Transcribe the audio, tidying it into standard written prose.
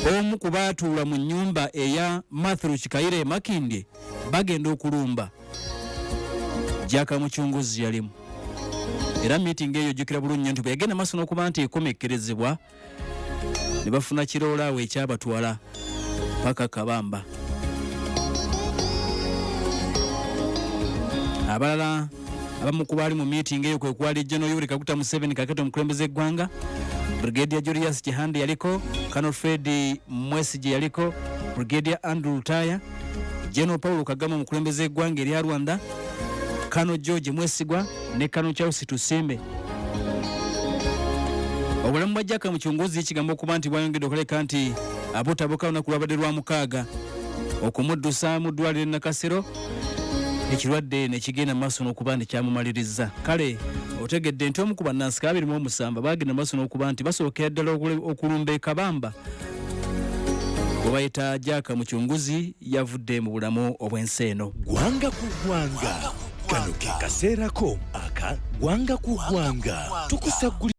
omu ku baatuula mu nnyumba eya Matthew Kikaire Makindye bagenda okulumba. Jack Muchunguzi yalimu. Era meeting eyo jukira bulungi nti yagenda maaso n'okuba nti ekomekkerezebwa ne bafuna kiroola ekyabatwala paka Kabamba. Abalala abamu ku baali mu meeting eyo kwe kwali General Yoweri Kaguta Museveni kakati omukulembeze eggwanga, Brigadier Julius Kihande yaliko, Colonel Fred Mwesigye yaliko, Brigadier Andrew Lutaya, General Paul Kagame omukulembeze eggwanga erya Rwanda, Colonel George Mwesigwa ne Colonel Charles Tusimbe. Obulamu bwa Jack Muchunguzi kigambo okuba nti bwayongedde okuleka nti abotaboka olunaku lwabadde lwa mukaaga okumuddusa mu ddwaliro Nakasero, ekirwadde ne kigenda maaso n'okuba nti kyamumaliriza. Kale otegedde nti omu ku bannansi 27 bagenda maaso n'okuba nti basookera ddala okulumba e Kabamba. Bwe bayita Jack Muchunguzi yavudde mu bulamu obw'ensi eno. Gwanga ku gwanga, kano ke kaseerako aka gwanga ku gwanga tukusagulira